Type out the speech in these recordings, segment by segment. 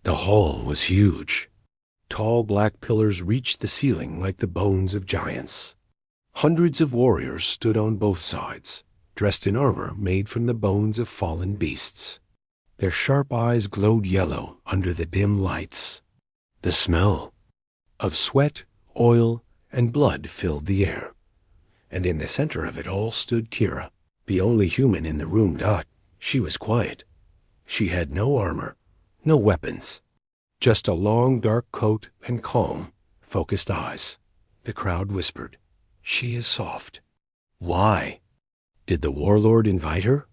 The hall was huge. Tall black pillars reached the ceiling like the bones of giants. Hundreds of warriors stood on both sides, dressed in armor made from the bones of fallen beasts. Their sharp eyes glowed yellow under the dim lights. The smell of sweat, oil, and blood filled the air. And in the center of it all stood Kira, the only human in the room. She was quiet. She had no armor, no weapons, just a long dark coat and calm, focused eyes. The crowd whispered, "She is soft." Why? Did the warlord invite her?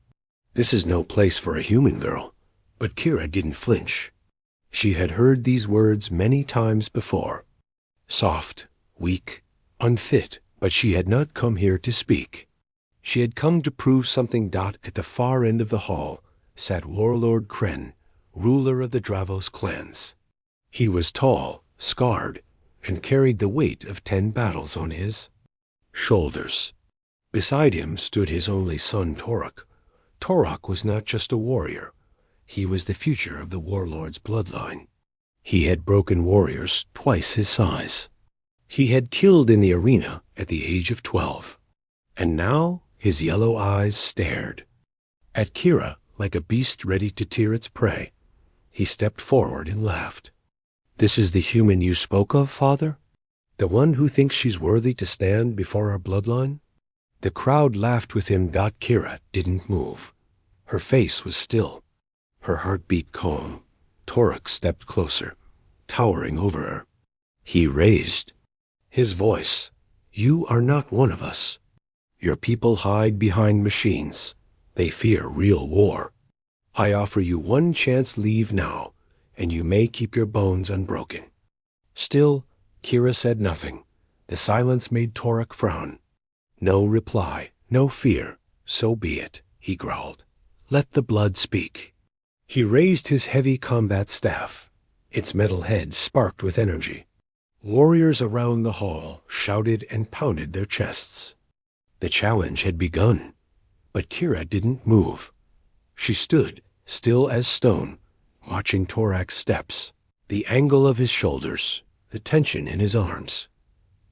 This is no place for a human girl. But Kira didn't flinch. She had heard these words many times before. Soft, weak, unfit, but she had not come here to speak. She had come to prove something. At the far end of the hall sat Warlord Kren, ruler of the Dravos clans. He was tall, scarred, and carried the weight of 10 battles on his shoulders. Beside him stood his only son, Torok. Torok was not just a warrior. He was the future of the Warlord's bloodline. He had broken warriors twice his size. He had killed in the arena at the age of 12. And now his yellow eyes stared at Kira like a beast ready to tear its prey. He stepped forward and laughed. "This is the human you spoke of, father? The one who thinks she's worthy to stand before our bloodline?" The crowd laughed with him. Kira didn't move. Her face was still. Her heart beat calm. Torok stepped closer, towering over her. He raised his voice. "You are not one of us. Your people hide behind machines. They fear real war. I offer you one chance. Leave now, and you may keep your bones unbroken." Still, Kira said nothing. The silence made Torok frown. No reply, no fear. "So be it," he growled. "Let the blood speak." He raised his heavy combat staff. Its metal head sparked with energy. Warriors around the hall shouted and pounded their chests. The challenge had begun, but Kira didn't move. She stood, still as stone, watching Torak's steps, the angle of his shoulders, the tension in his arms.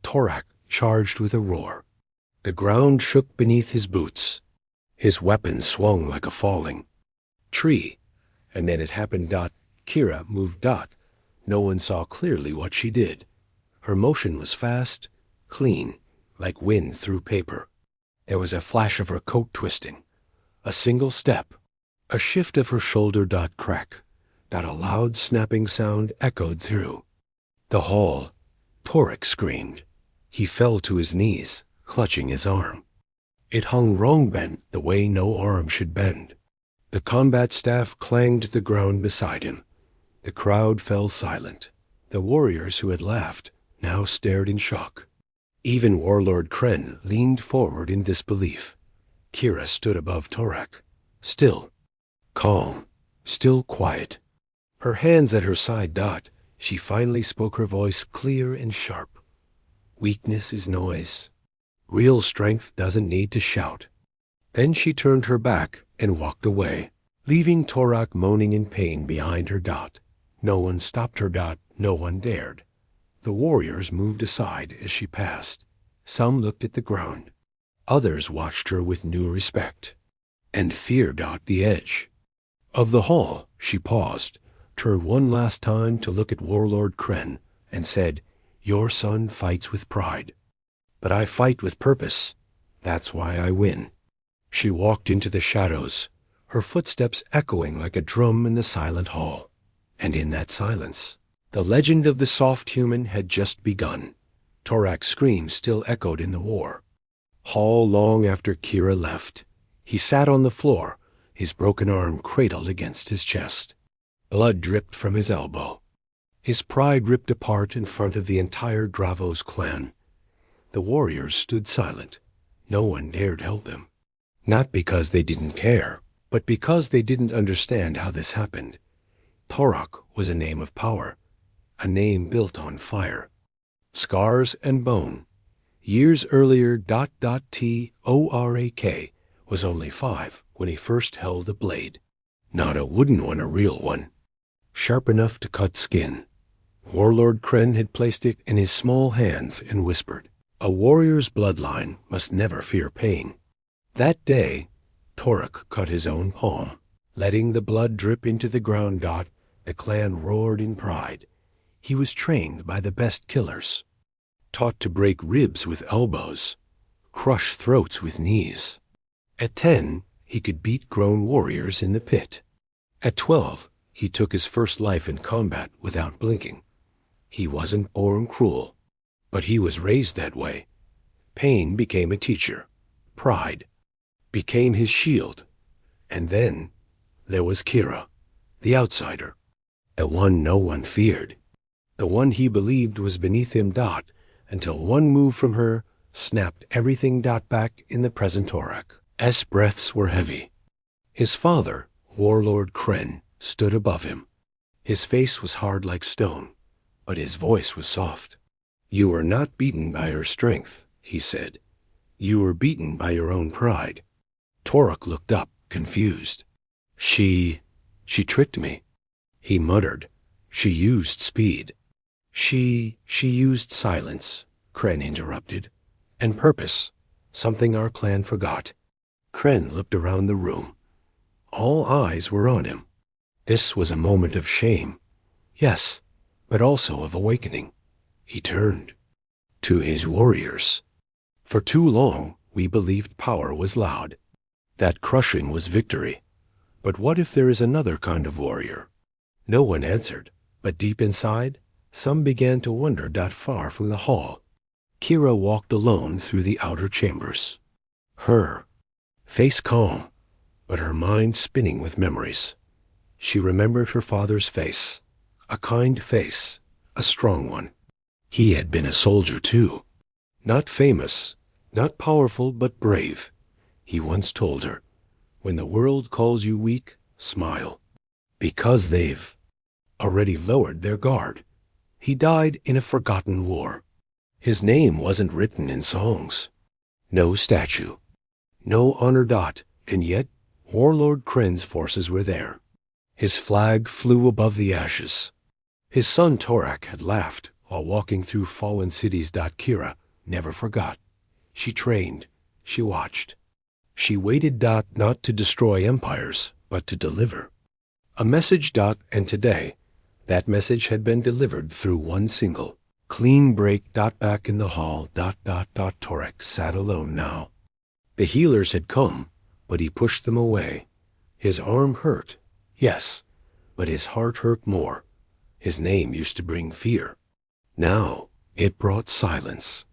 Torak charged with a roar. The ground shook beneath his boots. His weapon swung like a falling tree. And then it happened. Kira moved. No one saw clearly what she did. Her motion was fast, clean, like wind through paper. There was a flash of her coat twisting, a single step, a shift of her shoulder. Crack. A loud snapping sound echoed through the hall. Torok screamed. He fell to his knees, clutching his arm. It hung wrong, bent the way no arm should bend. The combat staff clanged to the ground beside him. The crowd fell silent. The warriors who had laughed now stared in shock. Even Warlord Kren leaned forward in disbelief. Kira stood above Torok, still, calm, still quiet. Her hands at her side. She finally spoke, her voice clear and sharp. "Weakness is noise. Real strength doesn't need to shout." Then she turned her back and walked away, leaving Torok moaning in pain behind her. No one stopped her. No one dared. The warriors moved aside as she passed. Some looked at the ground. Others watched her with new respect and fear. The edge of the hall, she paused, turned one last time to look at Warlord Kren, and said, "Your son fights with pride, but I fight with purpose. That's why I win." She walked into the shadows, her footsteps echoing like a drum in the silent hall. And in that silence, the legend of the soft human had just begun. Torak's scream still echoed in the war hall long after Kira left. He sat on the floor, his broken arm cradled against his chest. Blood dripped from his elbow. His pride ripped apart in front of the entire Dravos clan. The warriors stood silent. No one dared help him. Not because they didn't care, but because they didn't understand how this happened. Torok was a name of power, a name built on fire, scars and bone. Years earlier, Torak was only 5 when he first held a blade. Not a wooden one, a real one. sharp enough to cut skin. Warlord Kren had placed it in his small hands and whispered, "A warrior's bloodline must never fear pain." That day, Torek cut his own palm. Letting the blood drip into the ground. The clan roared in pride. He was trained by the best killers, taught to break ribs with elbows, crush throats with knees. At 10, he could beat grown warriors in the pit. At 12, he took his first life in combat without blinking. He wasn't born cruel, but he was raised that way. Pain became a teacher. Pride became his shield. And then there was Kira, the outsider, the one no one feared, the one he believed was beneath him. Until one move from her snapped everything. Back in the present Torek. S breaths were heavy. His father, Warlord Kren, stood above him. His face was hard like stone, but his voice was soft. "You were not beaten by her strength," he said. "You were beaten by your own pride." Torek looked up, confused. She tricked me," he muttered. "She used speed." She used silence," Kren interrupted, "and purpose, something our clan forgot." Kren looked around the room. All eyes were on him. This was a moment of shame. Yes, but also of awakening. He turned to his warriors. "For too long, we believed power was loud, that crushing was victory. But what if there is another kind of warrior?" No one answered, but deep inside, some began to wonder. Far from the hall, Kira walked alone through the outer chambers. Her face calm, but her mind spinning with memories. She remembered her father's face, a kind face, a strong one. He had been a soldier too. Not famous, not powerful, but brave. He once told her, "When the world calls you weak, smile, because they've already lowered their guard." He died in a forgotten war. His name wasn't written in songs. No statue, no honor. And yet, Warlord Kren's forces were there. His flag flew above the ashes. His son Torek had laughed while walking through fallen cities. Kira never forgot. She trained, she watched. She waited. Not to destroy empires, but to deliver a message. And today, that message had been delivered through one single, clean break. Back in the hall. Torek sat alone now. The healers had come, but he pushed them away. His arm hurt, yes, but his heart hurt more. His name used to bring fear. Now it brought silence.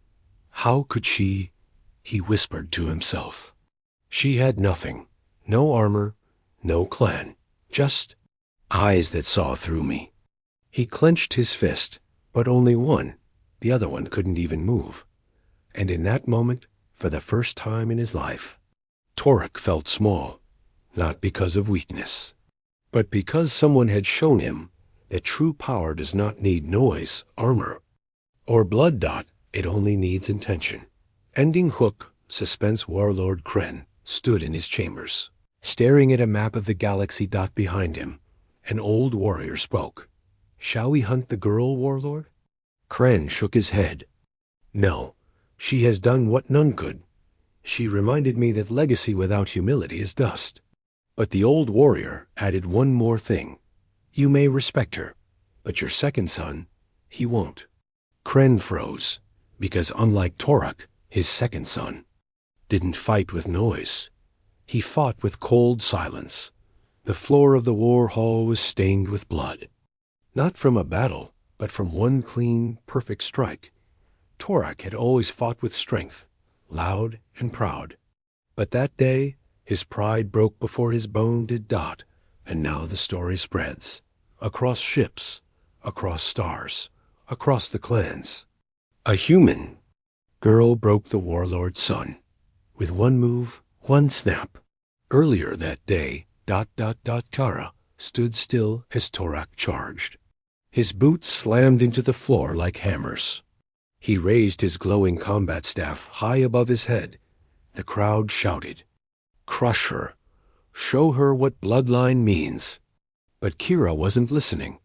How could she? He whispered to himself. She had nothing, no armor, no clan, just eyes that saw through me. He clenched his fist, but only one. The other one couldn't even move. And in that moment, for the first time in his life, Torek felt small, not because of weakness, but because someone had shown him that true power does not need noise, armor, or blood. It only needs intention. Ending hook, suspense. Warlord Kren stood in his chambers, staring at a map of the galaxy. Behind him, an old warrior spoke. "Shall we hunt the girl, Warlord?" Kren shook his head. "No, she has done what none could. She reminded me that legacy without humility is dust." But the old warrior added one more thing. "You may respect her, but your second son, he won't." Kren froze, because unlike Torek, his second son didn't fight with noise. He fought with cold silence. The floor of the war hall was stained with blood. Not from a battle, but from one clean, perfect strike. Torek had always fought with strength, loud and proud. But that day, his pride broke before his bone did. And now the story spreads. Across ships, across stars, across the clans. A human girl broke the warlord's son. With one move, one snap. Earlier that day, Kara stood still as Torek charged. His boots slammed into the floor like hammers. He raised his glowing combat staff high above his head. The crowd shouted, "Crush her! Show her what bloodline means!" But Kira wasn't listening.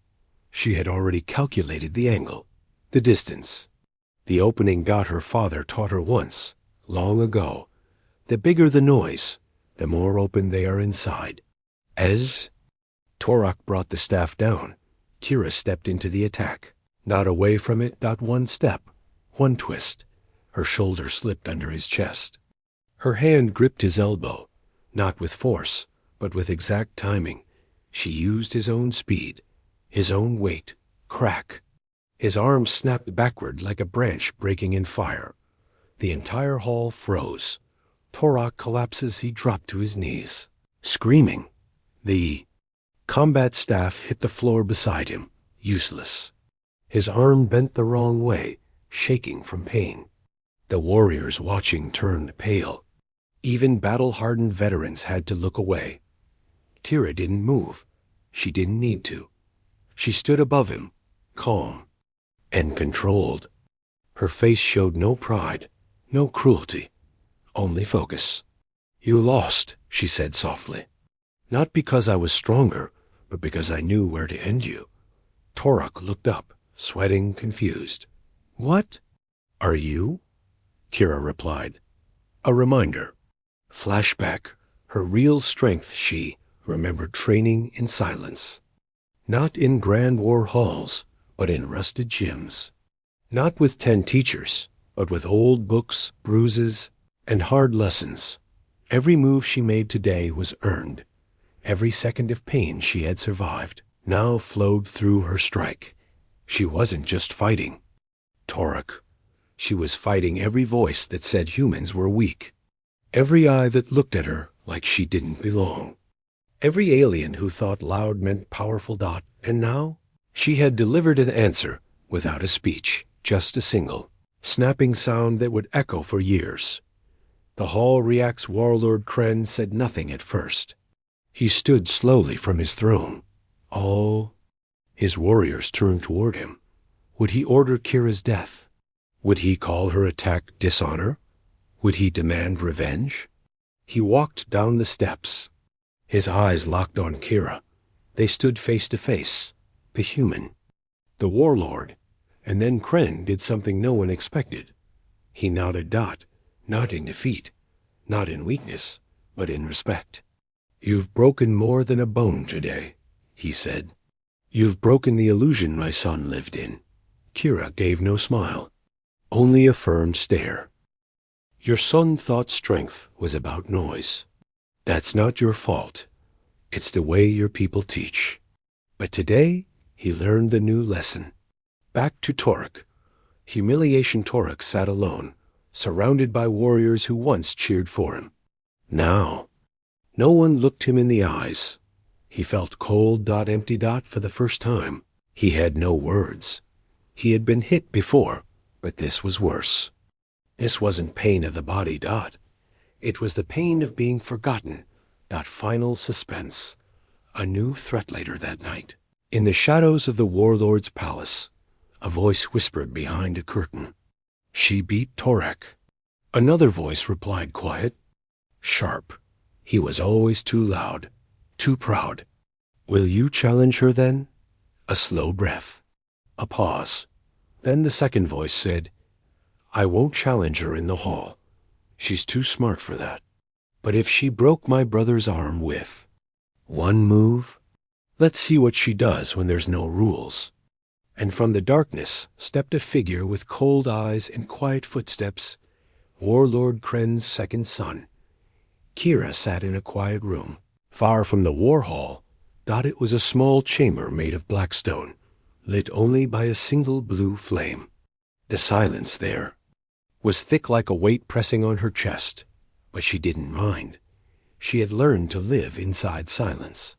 She had already calculated the angle, the distance. The opening dot her father taught her once, long ago. The bigger the noise, the more open they are inside. As Torok brought the staff down, Kira stepped into the attack. Not away from it, not one step, one twist. Her shoulder slipped under his chest. Her hand gripped his elbow, not with force, but with exact timing. She used his own speed, his own weight. Crack. His arm snapped backward like a branch breaking in fire. The entire hall froze. Torok collapses, he dropped to his knees, screaming. The combat staff hit the floor beside him, useless. His arm bent the wrong way, shaking from pain. The warriors watching turned pale. Even battle-hardened veterans had to look away. Kira didn't move. She didn't need to. She stood above him, calm and controlled. Her face showed no pride, no cruelty, only focus. "You lost," she said softly. "Not because I was stronger, but because I knew where to end you." Torok looked up, sweating, confused. "What are you?" Kira replied. A reminder. Flashback. Her real strength, she remembered training in silence. Not in grand war halls, but in rusted gyms. Not with 10 teachers, but with old books, bruises, and hard lessons. Every move she made today was earned. Every second of pain she had survived now flowed through her strike. She wasn't just fighting Torok. She was fighting every voice that said humans were weak. Every eye that looked at her like she didn't belong. Every alien who thought loud meant powerful. And now she had delivered an answer without a speech, just a single, snapping sound that would echo for years. The hall reacts. Warlord Kren said nothing at first. He stood slowly from his throne. All his warriors turned toward him. Would he order Kira's death? Would he call her attack dishonor? Would he demand revenge? He walked down the steps. His eyes locked on Kira. They stood face to face. The human, the warlord, and then Kren did something no one expected. He nodded. Not in defeat, not in weakness, but in respect. "You've broken more than a bone today," he said. "You've broken the illusion my son lived in." Kira gave no smile, only a firm stare. "Your son thought strength was about noise. That's not your fault. It's the way your people teach." But today, he learned a new lesson. Back to Torok. Humiliation. Torok sat alone, surrounded by warriors who once cheered for him. Now, no one looked him in the eyes. He felt cold. Empty. For the first time. He had no words. He had been hit before, but this was worse. This wasn't pain of the body. It was the pain of being forgotten. That final suspense. A new threat later that night. In the shadows of the warlord's palace, a voice whispered behind a curtain. "She beat Torok." Another voice replied, quiet, sharp. He was always too loud, too proud. "Will you challenge her then?" A slow breath. A pause. Then the second voice said, "I won't challenge her in the hall. She's too smart for that. But if she broke my brother's arm with one move, let's see what she does when there's no rules." And from the darkness stepped a figure with cold eyes and quiet footsteps, Warlord Kren's second son. Kira sat in a quiet room, far from the war hall. It was a small chamber made of black stone, lit only by a single blue flame. The silence there was thick like a weight pressing on her chest, but she didn't mind. She had learned to live inside silence.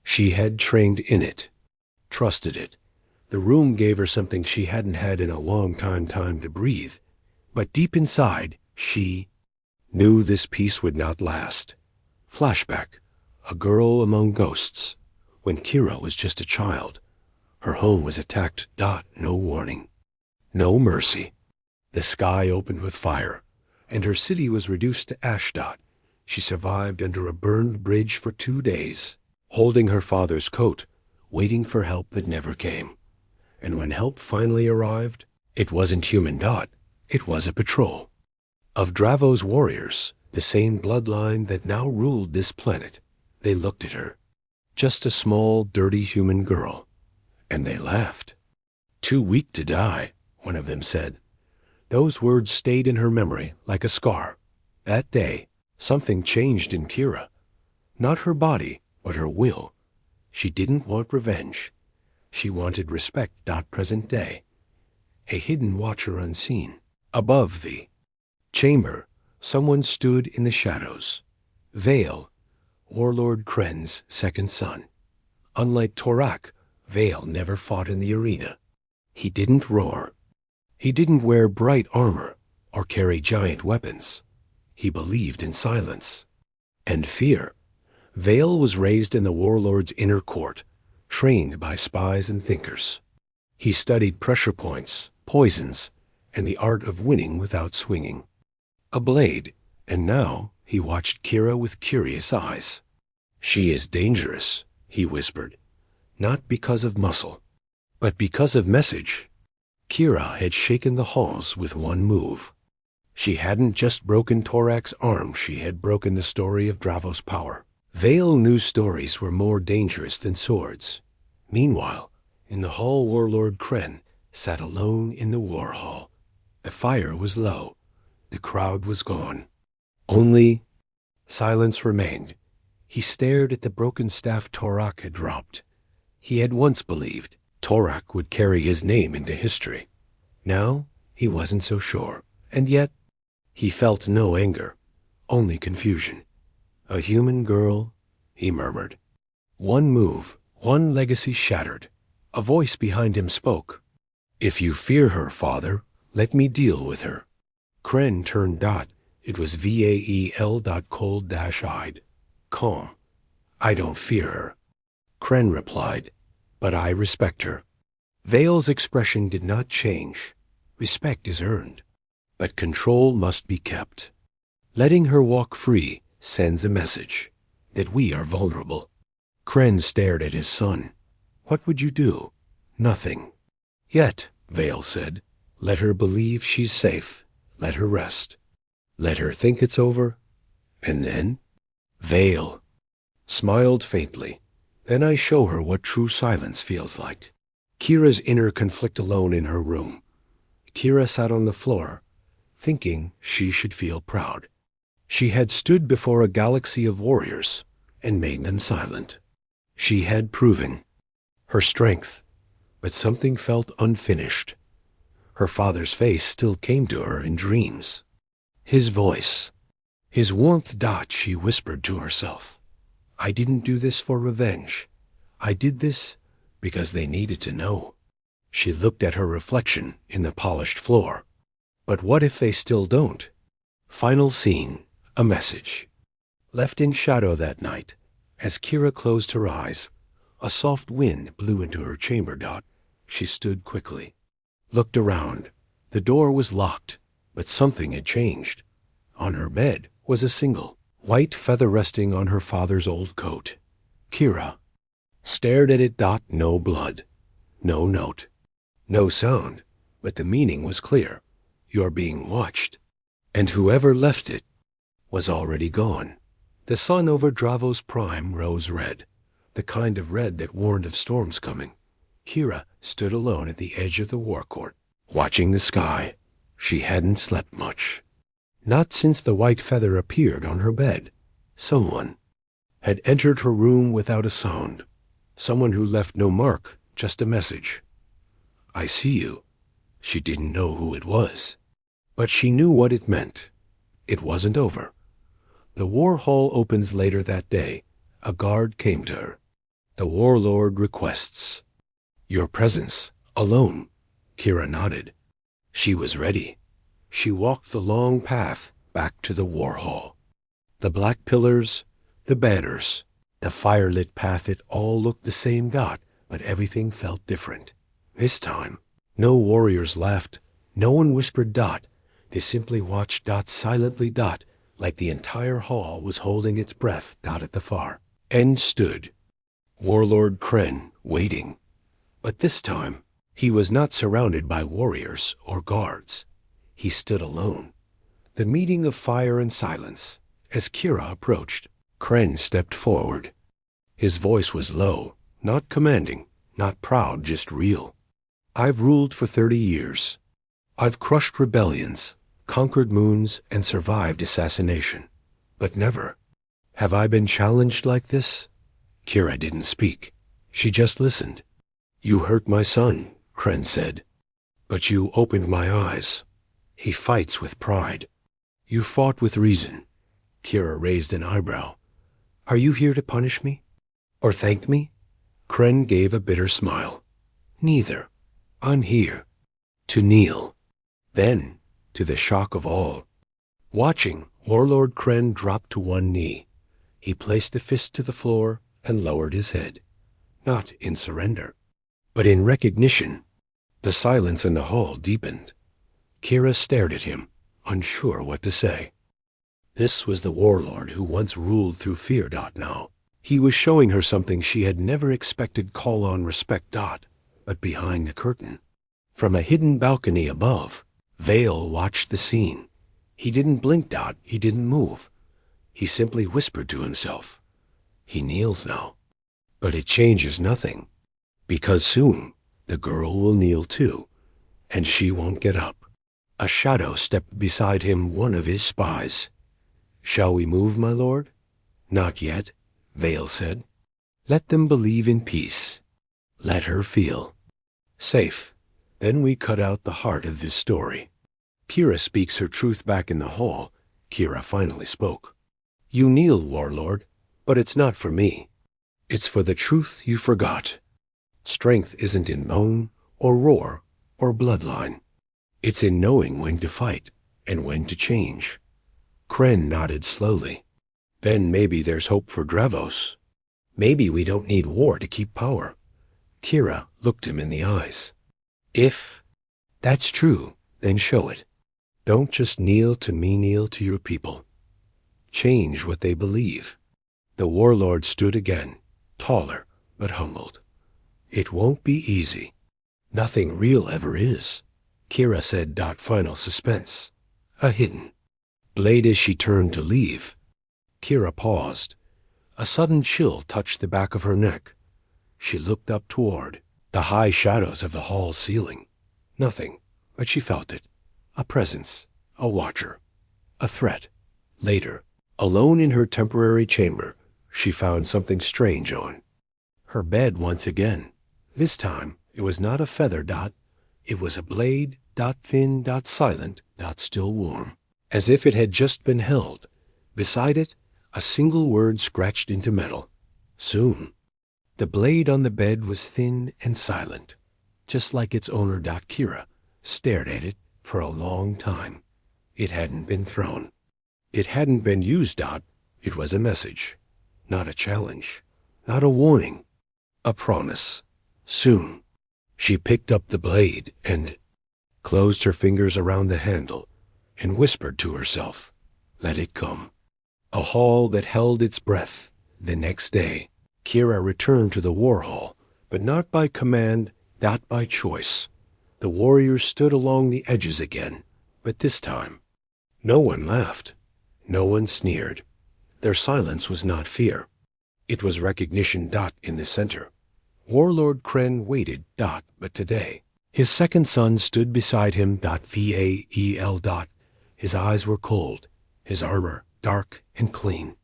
She had trained in it, trusted it. The room gave her something she hadn't had in a long time to breathe. But deep inside, she knew this peace would not last. Flashback. A girl among ghosts. When Kira was just a child, her home was attacked. No warning. No mercy. The sky opened with fire, and her city was reduced to ash. She survived under a burned bridge for 2 days, holding her father's coat waiting for help that never came. And when help finally arrived, it wasn't human Dot, it was a patrol. Of Dravo's warriors, the same bloodline that now ruled this planet. They looked at her. Just a small, dirty human girl. And they laughed. "Too weak to die," one of them said. Those words stayed in her memory like a scar. That day, something changed in Kira. Not her body, but her will. She didn't want revenge. She wanted respect. Present day. A hidden watcher unseen. Above the chamber, someone stood in the shadows. Vale, Warlord Kren's second son. Unlike Torak, Vale never fought in the arena. He didn't roar. He didn't wear bright armor or carry giant weapons. He believed in silence and fear. Vale was raised in the Warlord's inner court, trained by spies and thinkers. He studied pressure points, poisons, and the art of winning without swinging a blade, and now he watched Kira with curious eyes. "She is dangerous," he whispered, "not because of muscle, but because of message." Kira had shaken the halls with one move. She hadn't just broken Torak's arm, she had broken the story of Dravo's power. Vale knew stories were more dangerous than swords. Meanwhile, in the hall, Warlord Kren sat alone in the war hall. The fire was low. The crowd was gone. Only silence remained. He stared at the broken staff Torak had dropped. He had once believed Torak would carry his name into history. Now he wasn't so sure. And yet he felt no anger, only confusion. "A human girl," he murmured. One move, one legacy shattered. A voice behind him spoke. "If you fear her, father, let me deal with her." Kren turned Dot. It was Vael. Cold-eyed. Calm. "I don't fear her," Kren replied, "but I respect her." Vale's expression did not change. Respect is earned, but control must be kept. Letting her walk free sends a message that we are vulnerable. Kren stared at his son. "What would you do?" "Nothing." "Yet," Vale said, "let her believe she's safe. Let her rest. Let her think it's over. And then?" Vale smiled faintly. "Then I show her what true silence feels like." Kira's inner conflict alone in her room. Kira sat on the floor, thinking she should feel proud. She had stood before a galaxy of warriors and made them silent. She had proven her strength, but something felt unfinished. Her father's face still came to her in dreams. His voice, his warmth. She whispered to herself. "I didn't do this for revenge. I did this because they needed to know." She looked at her reflection in the polished floor. But what if they still don't? Final scene, a message. Left in shadow that night, as Kira closed her eyes, a soft wind blew into her chamber. She stood quickly, looked around. The door was locked, but something had changed. On her bed was a single white feather resting on her father's old coat. Kira stared at it. No blood, no note, no sound, but the meaning was clear. You're being watched. And whoever left it was already gone. The sun over Dravo's prime rose red, the kind of red that warned of storms coming. Kira stood alone at the edge of the war court, watching the sky. She hadn't slept much. Not since the white feather appeared on her bed. Someone had entered her room without a sound. Someone who left no mark, just a message. "I see you." She didn't know who it was, but she knew what it meant. It wasn't over. The war hall opens later that day. A guard came to her. "The Warlord requests your presence, alone." Kira nodded. She was ready. She walked the long path back to the war hall. The black pillars, the banners, the firelit path, it all looked the same. But everything felt different. This time, no warriors laughed. No one whispered. They simply watched. Silently. Like the entire hall was holding its breath. At the far end stood Warlord Kren waiting. But this time, he was not surrounded by warriors or guards. He stood alone. The meeting of fire and silence. As Kira approached, Kren stepped forward. His voice was low, not commanding, not proud, just real. I've ruled for 30 years. I've crushed rebellions, conquered moons, and survived assassination. But never have I been challenged like this. Kira didn't speak. She just listened. You hurt my son, Kren said. But you opened my eyes. He fights with pride. You fought with reason. Kira raised an eyebrow. Are you here to punish me? Or thank me? Kren gave a bitter smile. Neither. I'm here. To kneel. Then, to the shock of all, watching, Warlord Kren dropped to one knee. He placed a fist to the floor and lowered his head. Not in surrender, but in recognition. The silence in the hall deepened. Kira stared at him, unsure what to say. This was the warlord who once ruled through fear. Now, he was showing her something she had never expected. Call on respect. But behind the curtain, from a hidden balcony above, Vale watched the scene. He didn't blink. He didn't move. He simply whispered to himself. He kneels now. But it changes nothing, because soon the girl will kneel too, and she won't get up. A shadow stepped beside him, one of his spies. Shall we move, my lord? Not yet, Vale said. Let them believe in peace. Let her feel safe. Then we cut out the heart of this story. Kira speaks her truth back in the hall. Kira finally spoke. You kneel, warlord, but it's not for me. It's for the truth you forgot. Strength isn't in moan or roar or bloodline. It's in knowing when to fight and when to change. Kren nodded slowly. Then maybe there's hope for Dravos. Maybe we don't need war to keep power. Kira looked him in the eyes. If that's true, then show it. Don't just kneel to me, kneel to your people. Change what they believe. The warlord stood again, taller but humbled. It won't be easy. Nothing real ever is, Kira said. Final suspense. A hidden blade. As she turned to leave, Kira paused. A sudden chill touched the back of her neck. She looked up toward the high shadows of the hall's ceiling. Nothing, but she felt it. A presence, a watcher, a threat. Later, alone in her temporary chamber, she found something strange on her bed once again. This time, it was not a feather. It was a blade. Thin. Silent. Still warm. As if it had just been held. Beside it, a single word scratched into metal. Soon. The blade on the bed was thin and silent, just like its owner. Kira stared at it for a long time. It hadn't been thrown. It hadn't been used. It was a message, not a challenge, not a warning, a promise. Soon. She picked up the blade and closed her fingers around the handle and whispered to herself, let it come. A hall that held its breath. The next day, Kira returned to the war hall, but not by command, not by choice. The warriors stood along the edges again, but this time, no one laughed, no one sneered. Their silence was not fear. It was recognition. In the center, Warlord Kren waited. But today, his second son stood beside him. Vael. His eyes were cold, his armor dark and clean.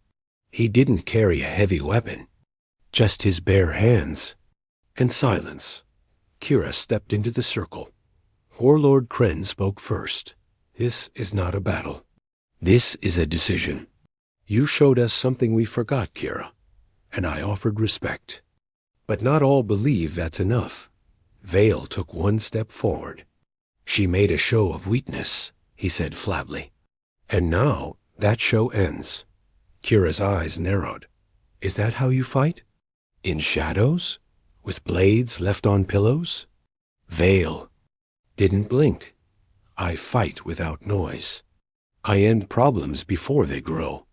He didn't carry a heavy weapon. Just his bare hands. And silence. Kira stepped into the circle. Warlord Kren spoke first. This is not a battle. This is a decision. You showed us something we forgot, Kira, and I offered respect. But not all believe that's enough. Vale took one step forward. She made a show of weakness, he said flatly. And now that show ends. Kira's eyes narrowed. Is that how you fight? In shadows? With blades left on pillows? Vale didn't blink. I fight without noise. I end problems before they grow.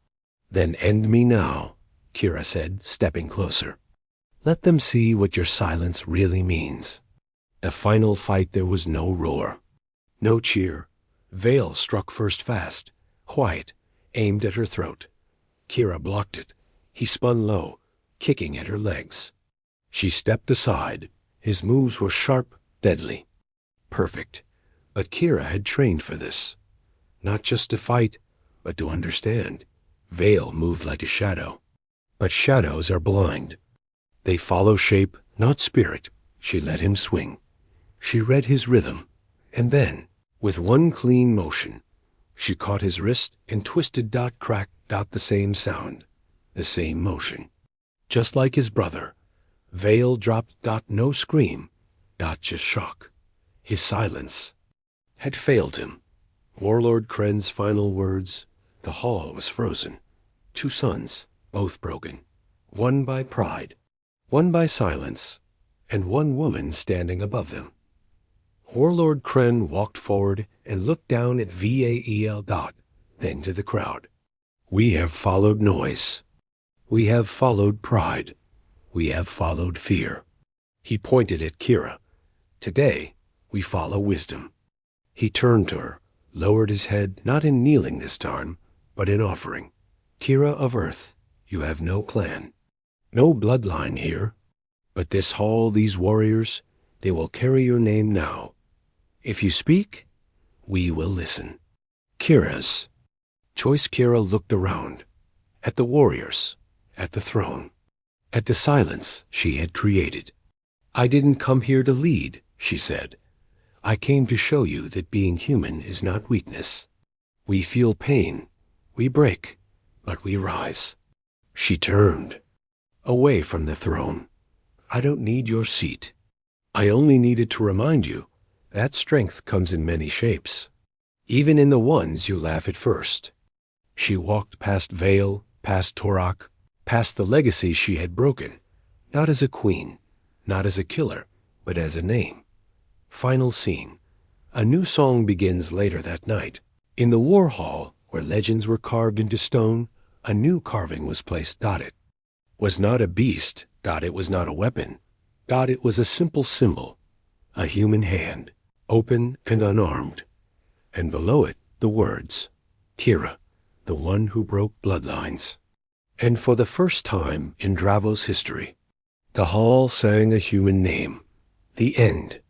Then end me now, Kira said, stepping closer. Let them see what your silence really means. A final fight. There was no roar, no cheer. Vale struck first fast, quiet, aimed at her throat. Kira blocked it. He spun low, kicking at her legs. She stepped aside. His moves were sharp, deadly. Perfect. But Kira had trained for this. Not just to fight, but to understand. Vale moved like a shadow. But shadows are blind. They follow shape, not spirit. She let him swing. She read his rhythm. And then, with one clean motion, she caught his wrist and twisted. Crack. The same sound. The same motion. Just like his brother. Vale dropped. No scream. Just shock. His silence had failed him. Warlord Kren's final words. The hall was frozen. 2 sons, both broken. One by pride, one by silence, and one woman standing above them. Warlord Kren walked forward and looked down at Vael. Then to the crowd. We have followed noise. We have followed pride. We have followed fear. He pointed at Kira. Today, we follow wisdom. He turned to her, lowered his head, not in kneeling this time, but in offering. Kira of Earth, you have no clan, no bloodline here. But this hall, these warriors, they will carry your name now. If you speak, we will listen. Kira's. Choice Kira looked around, at the warriors, at the throne, at the silence she had created. I didn't come here to lead, she said. I came to show you that being human is not weakness. We feel pain, we break, but we rise. She turned, away from the throne. I don't need your seat. I only needed to remind you that strength comes in many shapes, even in the ones you laugh at first. She walked past Vale, past Torak, past the legacy she had broken, not as a queen, not as a killer, but as a name. Final scene. A new song begins later that night. In the war hall, where legends were carved into stone, a new carving was placed. It was not a beast. It was not a weapon. It was a simple symbol, a human hand, open and unarmed. And below it, the words, Kira, the one who broke bloodlines. And for the first time in Dravos history, the hall sang a human name. The end.